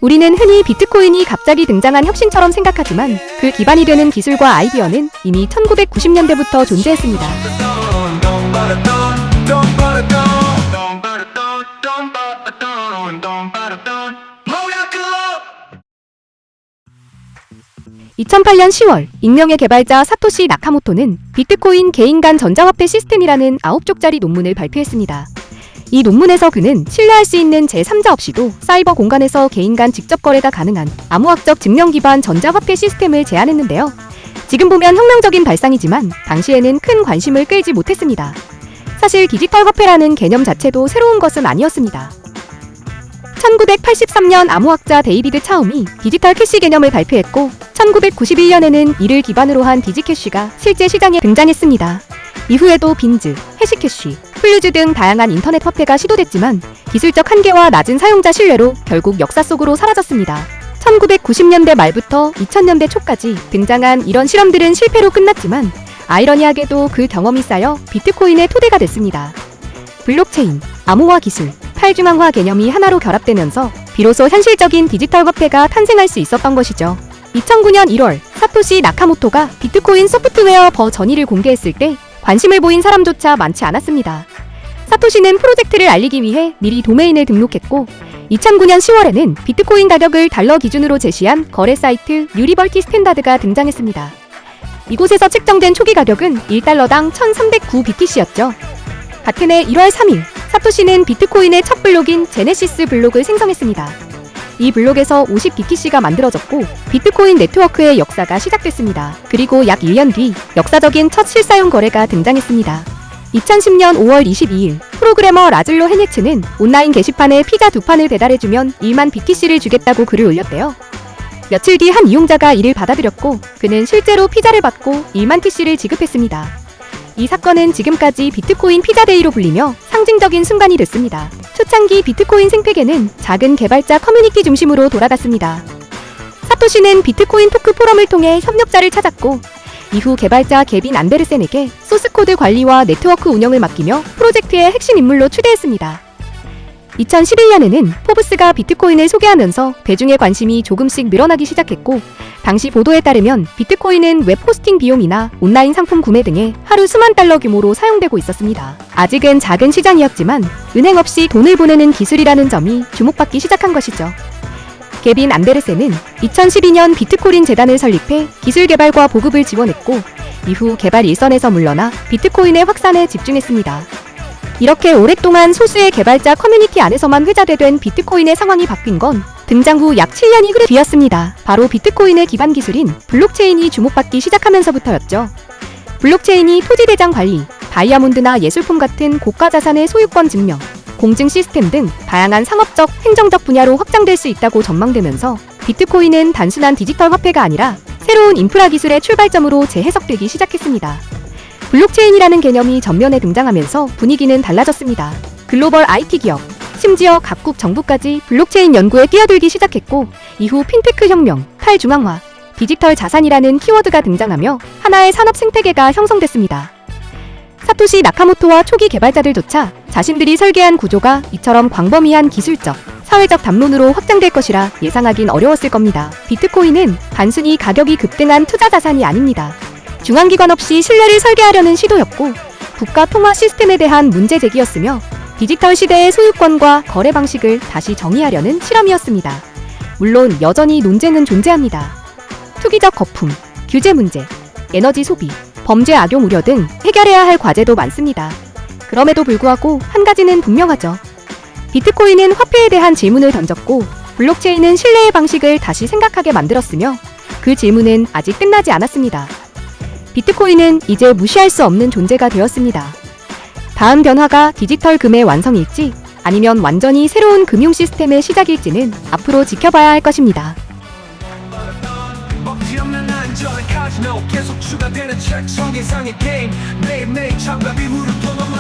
우리는 흔히 비트코인이 갑자기 등장한 혁신처럼 생각하지만 그 기반이 되는 기술과 아이디어는 이미 1990년대부터 존재했습니다. 2008년 10월, 익명의 개발자 사토시 나카모토는 비트코인 개인 간 전자화폐 시스템이라는 9쪽짜리 논문을 발표했습니다. 이 논문에서 그는 신뢰할 수 있는 제3자 없이도 사이버 공간에서 개인 간 직접 거래가 가능한 암호학적 증명 기반 전자화폐 시스템을 제안했는데요. 지금 보면 혁명적인 발상이지만 당시에는 큰 관심을 끌지 못했습니다. 사실 디지털 화폐라는 개념 자체도 새로운 것은 아니었습니다. 1983년 암호학자 데이비드 차움이 디지털 캐시 개념을 발표했고 1991년에는 이를 기반으로 한 디지캐시가 실제 시장에 등장했습니다. 이후에도 빈즈, 해시캐시, 플루즈 등 다양한 인터넷 화폐가 시도됐지만 기술적 한계와 낮은 사용자 신뢰로 결국 역사 속으로 사라졌습니다. 1990년대 말부터 2000년대 초까지 등장한 이런 실험들은 실패로 끝났지만 아이러니하게도 그 경험이 쌓여 비트코인의 토대가 됐습니다. 블록체인, 암호화 기술, 탈중앙화 개념이 하나로 결합되면서 비로소 현실적인 디지털 화폐가 탄생할 수 있었던 것이죠. 2009년 1월, 사토시 나카모토가 비트코인 소프트웨어 버전이를 공개했을 때 관심을 보인 사람조차 많지 않았습니다. 사토시는 프로젝트를 알리기 위해 미리 도메인을 등록했고 2009년 10월에는 비트코인 가격을 달러 기준으로 제시한 거래 사이트 유리버티 스탠다드가 등장했습니다. 이곳에서 책정된 초기 가격은 1달러당 1309 BTC였죠. 같은 해 1월 3일, 사토시는 비트코인의 첫 블록인 제네시스 블록을 생성했습니다. 이 블록에서 50 BTC가 만들어졌고 비트코인 네트워크의 역사가 시작됐습니다. 그리고 약 1년 뒤 역사적인 첫 실사용 거래가 등장했습니다. 2010년 5월 22일, 프로그래머 라즐로 헤네츠는 온라인 게시판에 피자 2판을 배달해주면 1만 BTC를 주겠다고 글을 올렸대요. 며칠 뒤 한 이용자가 이를 받아들였고 그는 실제로 피자를 받고 1만 TC를 지급했습니다. 이 사건은 지금까지 비트코인 피자데이로 불리며 상징적인 순간이 됐습니다. 초창기 비트코인 생태계는 작은 개발자 커뮤니티 중심으로 돌아갔습니다. 사토시는 비트코인 토크 포럼을 통해 협력자를 찾았고 이후 개발자 게빈 안데르센에게 소스코드 관리와 네트워크 운영을 맡기며 프로젝트의 핵심 인물로 추대했습니다. 2011년에는 포브스가 비트코인을 소개하면서 대중의 관심이 조금씩 늘어나기 시작했고 당시 보도에 따르면 비트코인은 웹 호스팅 비용이나 온라인 상품 구매 등에 하루 수만 달러 규모로 사용되고 있었습니다. 아직은 작은 시장이었지만 은행 없이 돈을 보내는 기술이라는 점이 주목받기 시작한 것이죠. 게빈 안데르센은 2012년 비트코인 재단을 설립해 기술 개발과 보급을 지원했고 이후 개발 일선에서 물러나 비트코인의 확산에 집중했습니다. 이렇게 오랫동안 소수의 개발자 커뮤니티 안에서만 회자되던 비트코인의 상황이 바뀐 건 등장 후 약 7년이 흐른 뒤였습니다. 바로 비트코인의 기반 기술인 블록체인이 주목받기 시작하면서부터였죠. 블록체인이 토지 대장 관리, 다이아몬드나 예술품 같은 고가 자산의 소유권 증명, 공증 시스템 등 다양한 상업적, 행정적 분야로 확장될 수 있다고 전망되면서 비트코인은 단순한 디지털 화폐가 아니라 새로운 인프라 기술의 출발점으로 재해석되기 시작했습니다. 블록체인이라는 개념이 전면에 등장하면서 분위기는 달라졌습니다. 글로벌 IT 기업, 심지어 각국 정부까지 블록체인 연구에 뛰어들기 시작했고 이후 핀테크 혁명, 탈중앙화, 디지털 자산이라는 키워드가 등장하며 하나의 산업 생태계가 형성됐습니다. 사토시 나카모토와 초기 개발자들조차 자신들이 설계한 구조가 이처럼 광범위한 기술적, 사회적 담론으로 확장될 것이라 예상하긴 어려웠을 겁니다. 비트코인은 단순히 가격이 급등한 투자 자산이 아닙니다. 중앙기관 없이 신뢰를 설계하려는 시도였고 국가 통화 시스템에 대한 문제 제기였으며 디지털 시대의 소유권과 거래 방식을 다시 정의하려는 실험이었습니다. 물론 여전히 논쟁은 존재합니다. 투기적 거품, 규제 문제, 에너지 소비, 범죄 악용 우려 등 해결해야 할 과제도 많습니다. 그럼에도 불구하고 한 가지는 분명하죠. 비트코인은 화폐에 대한 질문을 던졌고 블록체인은 신뢰의 방식을 다시 생각하게 만들었으며 그 질문은 아직 끝나지 않았습니다. 비트코인은 이제 무시할 수 없는 존재가 되었습니다. 다음 변화가 디지털 금의 완성일지 아니면 완전히 새로운 금융 시스템의 시작일지는 앞으로 지켜봐야 할 것입니다. 계속 추가되는 책 성인상의 게임 매일매일 창갑이 무릎 더 넘어